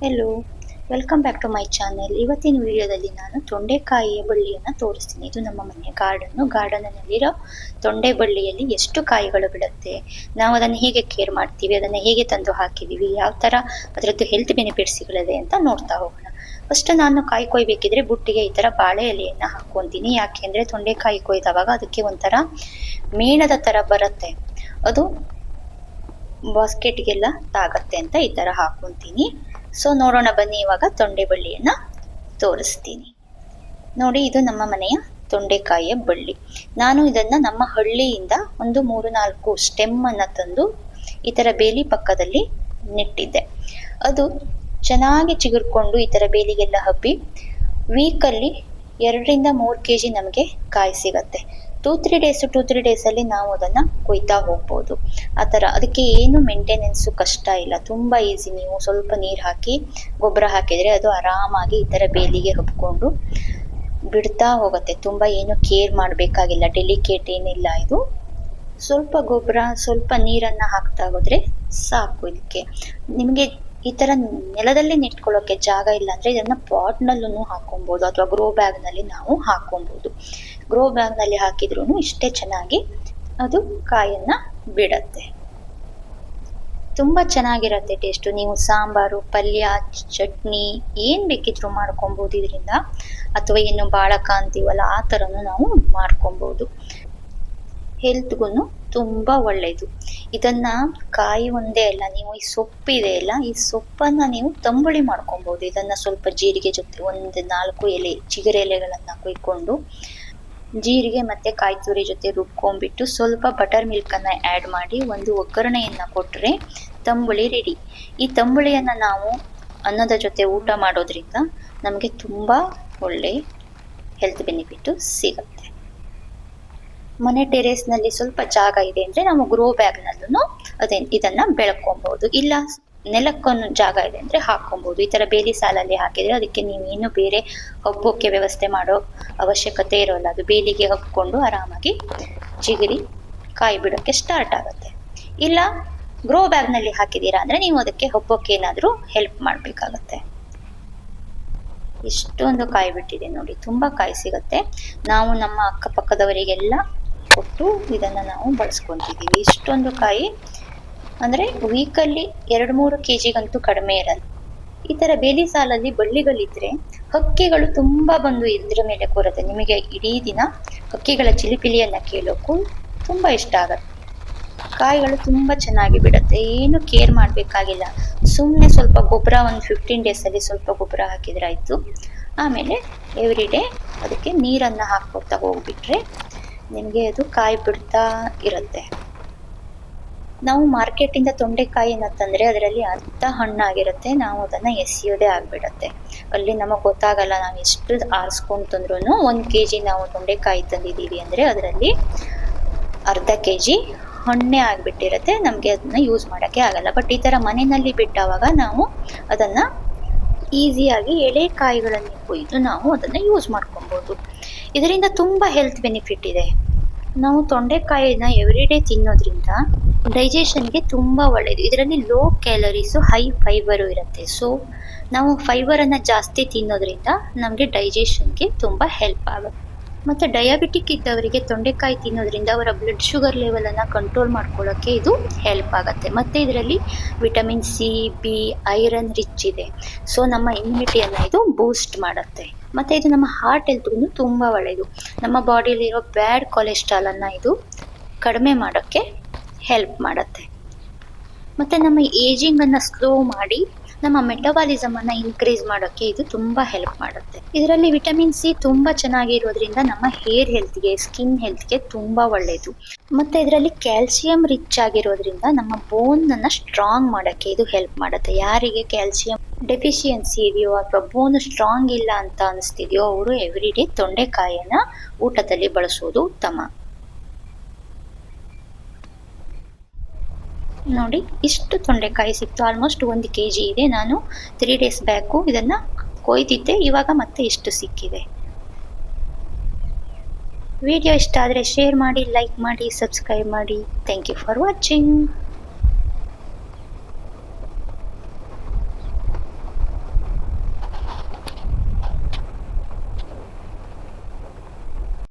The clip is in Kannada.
Hello, welcome back to my channel. ಇವತ್ತಿನ ವಿಡಿಯೋದಲ್ಲಿ ನಾನು ತೊಂಡೆಕಾಯಿಯ ಬಳ್ಳಿಯನ್ನು ತೋರಿಸ್ತೀನಿ. ಇದು ನಮ್ಮ ಮನೆಯ ಗಾರ್ಡನ್ನಲ್ಲಿರೋ ತೊಂಡೆ ಬಳ್ಳಿಯಲ್ಲಿ ಎಷ್ಟು ಕಾಯಿಗಳು ಬಿಡುತ್ತೆ, ನಾವು ಅದನ್ನು ಹೇಗೆ ಕೇರ್ ಮಾಡ್ತೀವಿ, ಅದನ್ನು ಹೇಗೆ ತಂದು ಹಾಕಿದ್ದೀವಿ, ಯಾವ ಥರ ಅದರದ್ದು ಹೆಲ್ತ್ ಬೆನಿಫಿಟ್ಸ್ಗಳಿದೆ ಅಂತ ನೋಡ್ತಾ ಹೋಗೋಣ. ಫಸ್ಟ್ ನಾನು ಕಾಯಿ ಕೊಯ್ಬೇಕಿದ್ರೆ ಬುಟ್ಟಿಗೆ ಈ ಥರ ಬಾಳೆ ಎಲೆಯನ್ನು ಹಾಕ್ಕೊತೀನಿ. ಯಾಕೆಂದರೆ ತೊಂಡೆಕಾಯಿ ಕೊಯ್ದವಾಗ ಅದಕ್ಕೆ ಒಂಥರ ಮೇಣದ ಥರ ಬರುತ್ತೆ, ಅದು ಬಾಸ್ಕೆಟ್ಗೆಲ್ಲ ತಾಗತ್ತೆ ಅಂತ ಈ ಥರ ಹಾಕ್ಕೊತೀನಿ. ಸೊ ನೋಡೋಣ ಬನ್ನಿ, ಇವಾಗ ತೊಂಡೆ ಬಳ್ಳಿಯನ್ನು ತೋರಿಸ್ತೀನಿ. ನೋಡಿ, ಇದು ನಮ್ಮ ಮನೆಯ ತೊಂಡೆಕಾಯಿಯ ಬಳ್ಳಿ. ನಾನು ಇದನ್ನು ನಮ್ಮ ಹಳ್ಳಿಯಿಂದ ಒಂದು 3-4 ಸ್ಟೆಮ್ಮನ್ನು ತಂದು ಈ ಥರ ಬೇಲಿ ಪಕ್ಕದಲ್ಲಿ ನೆಟ್ಟಿದ್ದೆ. ಅದು ಚೆನ್ನಾಗಿ ಚಿಗುರ್ಕೊಂಡು ಈ ಥರ ಬೇಲಿಗೆಲ್ಲ ಹಬ್ಬಿ ವೀಕಲ್ಲಿ 2-3 kg ನಮಗೆ ಕಾಯಿ ಸಿಗತ್ತೆ. 2-3 ಡೇಸಲ್ಲಿ ನಾವು ಅದನ್ನು ಕೊಯ್ತಾ ಹೋಗ್ಬೋದು. ಆ ಥರ ಅದಕ್ಕೆ ಏನು ಮೇಂಟೆನೆನ್ಸು ಕಷ್ಟ ಇಲ್ಲ, ತುಂಬ ಈಸಿ. ನೀವು ಸ್ವಲ್ಪ ನೀರು ಹಾಕಿ ಗೊಬ್ಬರ ಹಾಕಿದರೆ ಅದು ಆರಾಮಾಗಿ ಈ ಥರ ಬೇಲಿಗೆ ಹಬ್ಕೊಂಡು ಬಿಡ್ತಾ ಹೋಗುತ್ತೆ. ತುಂಬ ಏನು ಕೇರ್ ಮಾಡಬೇಕಾಗಿಲ್ಲ, ಡೆಲಿಕೇಟ್ ಏನಿಲ್ಲ. ಇದು ಸ್ವಲ್ಪ ಗೊಬ್ಬರ, ಸ್ವಲ್ಪ ನೀರನ್ನು ಹಾಕ್ತಾ ಹೋದರೆ ಸಾಕು. ಇದಕ್ಕೆ ನಿಮಗೆ ಈ ಥರ ನೆಲದಲ್ಲಿ ನೆಟ್ಕೊಳ್ಳೋಕ್ಕೆ ಜಾಗ ಇಲ್ಲ ಅಂದರೆ ಇದನ್ನು ಪಾಟ್ನಲ್ಲೂ ಹಾಕೊಬೋದು, ಅಥವಾ ಗ್ರೋ ಬ್ಯಾಗ್ನಲ್ಲಿ ನಾವು ಹಾಕೊಬೋದು. ಗ್ರೋ ಬ್ಯಾಗ್ನಲ್ಲಿ ಹಾಕಿದ್ರೂ ಇಷ್ಟೇ ಚೆನ್ನಾಗಿ ಅದು ಕಾಯನ್ನು ಬಿಡತ್ತೆ. ತುಂಬ ಚೆನ್ನಾಗಿರುತ್ತೆ ಟೇಸ್ಟು. ನೀವು ಸಾಂಬಾರು, ಪಲ್ಯ, ಚಟ್ನಿ ಏನು ಬೇಕಿದ್ರೂ ಮಾಡ್ಕೊಬೋದು ಇದರಿಂದ. ಅಥವಾ ಏನು ಬಾಳಕ ಅಂತೀವಲ್ಲ, ಆ ಥರನೂ ನಾವು ಮಾಡ್ಕೊಬೋದು. ಹೆಲ್ತ್ಗೂ ತುಂಬ ಒಳ್ಳೆಯದು. ಇದನ್ನು ಕಾಯಿ ಒಂದೇ ಅಲ್ಲ, ನೀವು ಈ ಸೊಪ್ಪಿದೆ ಅಲ್ಲ, ಈ ಸೊಪ್ಪನ್ನು ನೀವು ತಂಬುಳಿ ಮಾಡ್ಕೊಬೋದು. ಇದನ್ನು ಸ್ವಲ್ಪ ಜೀರಿಗೆ ಜೊತೆ 4 ಎಲೆ ಚಿಗುರೆ ಎಲೆಗಳನ್ನು ಕೊಯ್ಕೊಂಡು ಜೀರಿಗೆ ಮತ್ತು ಕಾಯಿ ತುರಿ ಜೊತೆ ರುಬ್ಕೊಂಡ್ಬಿಟ್ಟು ಸ್ವಲ್ಪ ಬಟರ್ ಮಿಲ್ಕನ್ನು ಆ್ಯಡ್ ಮಾಡಿ ಒಂದು ಒಗ್ಗರಣೆಯನ್ನು ಕೊಟ್ಟರೆ ತಂಬುಳಿ ರೆಡಿ. ಈ ತಂಬುಳಿಯನ್ನು ನಾವು ಅನ್ನದ ಜೊತೆ ಊಟ ಮಾಡೋದ್ರಿಂದ ನಮಗೆ ತುಂಬ ಒಳ್ಳೆ ಹೆಲ್ತ್ ಬೆನಿಫಿಟ್ಟು ಸಿಗುತ್ತೆ. ಮನೆ ಟೆರೇಸ್ನಲ್ಲಿ ಸ್ವಲ್ಪ ಜಾಗ ಇದೆ ಅಂದರೆ ನಾವು ಗ್ರೋ ಬ್ಯಾಗ್ನಲ್ಲೂ ಇದನ್ನು ಬೆಳ್ಕೊಬೋದು. ಇಲ್ಲ ನೆಲಕ್ಕೊಂದು ಜಾಗ ಇದೆ ಅಂದರೆ ಹಾಕ್ಕೊಬೋದು. ಈ ಥರ ಬೇಲಿ ಸಾಲಲ್ಲಿ ಹಾಕಿದರೆ ಅದಕ್ಕೆ ನೀವೇನು ಬೇರೆ ಹಬ್ಬೋಕ್ಕೆ ವ್ಯವಸ್ಥೆ ಮಾಡೋ ಅವಶ್ಯಕತೆ ಇರೋಲ್ಲ. ಅದು ಬೇಲಿಗೆ ಹಬ್ಕೊಂಡು ಆರಾಮಾಗಿ ಚಿಗುರಿ ಕಾಯಿ ಬಿಡೋಕ್ಕೆ ಸ್ಟಾರ್ಟ್ ಆಗುತ್ತೆ. ಇಲ್ಲ ಗ್ರೋ ಬ್ಯಾಗ್ನಲ್ಲಿ ಹಾಕಿದ್ದೀರಾ ಅಂದರೆ ನೀವು ಅದಕ್ಕೆ ಹಬ್ಬೋಕ್ಕೆ ಏನಾದರೂ ಹೆಲ್ಪ್ ಮಾಡಬೇಕಾಗತ್ತೆ. ಇಷ್ಟೊಂದು ಕಾಯಿ ಬಿಟ್ಟಿದೆ ನೋಡಿ, ತುಂಬ ಕಾಯಿ ಸಿಗುತ್ತೆ. ನಾವು ನಮ್ಮ ಅಕ್ಕಪಕ್ಕದವರಿಗೆಲ್ಲ ಕೊಟ್ಟು ಇದನ್ನು ನಾವು ಬಳಸ್ಕೊತಿದ್ದೀವಿ. ಇಷ್ಟೊಂದು ಕಾಯಿ ಅಂದರೆ ವೀಕಲ್ಲಿ 2-3 kgಗಂತೂ ಕಡಿಮೆ ಇರಲ್ಲ. ಈ ಥರ ಬೇಲಿ ಸಾಲಲ್ಲಿ ಬಳ್ಳಿಗಳಿದ್ರೆ ಹಕ್ಕಿಗಳು ತುಂಬ ಬಂದು ಇದ್ರ ಮೇಲೆ ಕೂರುತ್ತೆ. ನಿಮಗೆ ಇಡೀ ದಿನ ಹಕ್ಕಿಗಳ ಚಿಲಿಪಿಲಿಯನ್ನು ಕೇಳೋಕ್ಕೂ ತುಂಬ ಇಷ್ಟ ಆಗುತ್ತೆ. ಕಾಯಿಗಳು ತುಂಬ ಚೆನ್ನಾಗಿ ಬಿಡುತ್ತೆ, ಏನು ಕೇರ್ ಮಾಡಬೇಕಾಗಿಲ್ಲ. ಸುಮ್ಮನೆ ಸ್ವಲ್ಪ ಗೊಬ್ಬರ ಒಂದು 15 ಡೇಸಲ್ಲಿ ಸ್ವಲ್ಪ ಗೊಬ್ಬರ ಹಾಕಿದ್ರೆ ಆಯಿತು. ಆಮೇಲೆ ಎವ್ರಿ ಡೇ ಅದಕ್ಕೆ ನೀರನ್ನು ಹಾಕ್ಕೊಡ್ತಾ ಹೋಗ್ಬಿಟ್ರೆ ನಿಮಗೆ ಅದು ಕಾಯಿ ಬಿಡ್ತಾ ಇರುತ್ತೆ. ನಾವು ಮಾರ್ಕೆಟಿಂದ ತೊಂಡೆಕಾಯಿನ ತಂದರೆ ಅದರಲ್ಲಿ ಅರ್ಧ ಹಣ್ಣಾಗಿರುತ್ತೆ, ನಾವು ಅದನ್ನು ಎಸೆಯೋದೇ ಆಗಿಬಿಡುತ್ತೆ. ಅಲ್ಲಿ ನಮಗೆ ಗೊತ್ತಾಗಲ್ಲ, ನಾವು ಎಷ್ಟು ಆರಿಸ್ಕೊಂಡು ತಂದ್ರೂ 1 kg ನಾವು ತೊಂಡೆಕಾಯಿ ತಂದಿದ್ದೀವಿ ಅಂದರೆ ಅದರಲ್ಲಿ ಅರ್ಧ kg ಹಣ್ಣೇ ಆಗಿಬಿಟ್ಟಿರುತ್ತೆ. ನಮಗೆ ಅದನ್ನು ಯೂಸ್ ಮಾಡೋಕ್ಕೆ ಆಗಲ್ಲ. ಬಟ್ ಈ ಥರ ಮನೆಯಲ್ಲಿ ಬಿಟ್ಟಾವಾಗ ನಾವು ಅದನ್ನು ಈಸಿಯಾಗಿ ಎಳೆ ಕಾಯಿಗಳನ್ನು ಕೊಯ್ದು ನಾವು ಅದನ್ನು ಯೂಸ್ ಮಾಡ್ಕೊಬೋದು. ಇದರಿಂದ ತುಂಬ ಹೆಲ್ತ್ ಬೆನಿಫಿಟ್ ಇದೆ. ನಾವು ತೊಂಡೆಕಾಯಿನ ಎವ್ರಿ ಡೇ ತಿನ್ನೋದ್ರಿಂದ ಡೈಜೆಷನ್ಗೆ ತುಂಬ ಒಳ್ಳೆಯದು. ಇದರಲ್ಲಿ ಲೋ ಕ್ಯಾಲರೀಸು, ಹೈ ಫೈಬರು ಇರುತ್ತೆ. ಸೊ ನಾವು ಫೈಬರನ್ನು ಜಾಸ್ತಿ ತಿನ್ನೋದ್ರಿಂದ ನಮಗೆ ಡೈಜೆಷನ್ಗೆ ತುಂಬ ಹೆಲ್ಪ್ ಆಗುತ್ತೆ. ಮತ್ತು ಡಯಾಬಿಟಿಕ್ ಇದ್ದವರಿಗೆ ತೊಂಡೆಕಾಯಿ ತಿನ್ನೋದ್ರಿಂದ ಅವರ ಬ್ಲಡ್ ಶುಗರ್ ಲೆವೆಲನ್ನು ಕಂಟ್ರೋಲ್ ಮಾಡ್ಕೊಳ್ಳೋಕ್ಕೆ ಇದು ಹೆಲ್ಪ್ ಆಗುತ್ತೆ. ಮತ್ತು ಇದರಲ್ಲಿ vitamin C, B, iron rich ಇದೆ. ಸೊ ನಮ್ಮ ಇಮ್ಯುನಿಟಿಯನ್ನು ಇದು ಬೂಸ್ಟ್ ಮಾಡುತ್ತೆ. ಮತ್ತು ಇದು ನಮ್ಮ ಹಾರ್ಟ್ ಹೆಲ್ತ್ಗೂ ತುಂಬ ಒಳ್ಳೆಯದು. ನಮ್ಮ ಬಾಡಿಯಲ್ಲಿರೋ ಬ್ಯಾಡ್ ಕೊಲೆಸ್ಟ್ರಾಲನ್ನು ಇದು ಕಡಿಮೆ ಮಾಡೋಕ್ಕೆ ಹೆಲ್ಪ್ ಮಾಡುತ್ತೆ. ಮತ್ತು ನಮ್ಮ ಏಜಿಂಗನ್ನು ಸ್ಲೋ ಮಾಡಿ ನಮ್ಮ ಮೆಟಬಾಲಿಸಮನ್ನು ಇನ್ಕ್ರೀಸ್ ಮಾಡೋಕ್ಕೆ ಇದು ತುಂಬ ಹೆಲ್ಪ್ ಮಾಡುತ್ತೆ. ಇದರಲ್ಲಿ ವಿಟಮಿನ್ ಸಿ ತುಂಬ ಚೆನ್ನಾಗಿರೋದ್ರಿಂದ ನಮ್ಮ ಹೇರ್ ಹೆಲ್ತ್ಗೆ, ಸ್ಕಿನ್ ಹೆಲ್ತ್ಗೆ ತುಂಬ ಒಳ್ಳೆಯದು. ಮತ್ತು ಇದರಲ್ಲಿ ಕ್ಯಾಲ್ಸಿಯಂ ರಿಚ್ ಆಗಿರೋದ್ರಿಂದ ನಮ್ಮ ಬೋನನ್ನು ಸ್ಟ್ರಾಂಗ್ ಮಾಡೋಕ್ಕೆ ಇದು ಹೆಲ್ಪ್ ಮಾಡುತ್ತೆ. ಯಾರಿಗೆ ಕ್ಯಾಲ್ಸಿಯಂ ಡೆಫಿಷಿಯನ್ಸಿ ಇದೆಯೋ ಅಥವಾ ಬೋನ್ ಸ್ಟ್ರಾಂಗ್ ಇಲ್ಲ ಅಂತ ಅನಿಸ್ತಿದೆಯೋ ಅವರು ಎವ್ರಿ ಡೇ ತೊಂಡೆಕಾಯಿಯನ್ನು ಊಟದಲ್ಲಿ ಬಳಸೋದು ಉತ್ತಮ. ನೋಡಿ, ಇಷ್ಟು ತೊಂಡೆಕಾಯಿ ಸಿಕ್ತು. ಆಲ್ಮೋಸ್ಟ್ 1 kg ಇದೆ. ನಾನು 3 ಡೇಸ್ ಬ್ಯಾಕು ಇದನ್ನು ಕೊಯ್ದಿದ್ದೆ, ಇವಾಗ ಮತ್ತೆ ಇಷ್ಟು ಸಿಕ್ಕಿದೆ. ವಿಡಿಯೋ ಇಷ್ಟ ಆದರೆ ಶೇರ್ ಮಾಡಿ, ಲೈಕ್ ಮಾಡಿ, ಸಬ್ಸ್ಕ್ರೈಬ್ ಮಾಡಿ. Thank you for watching.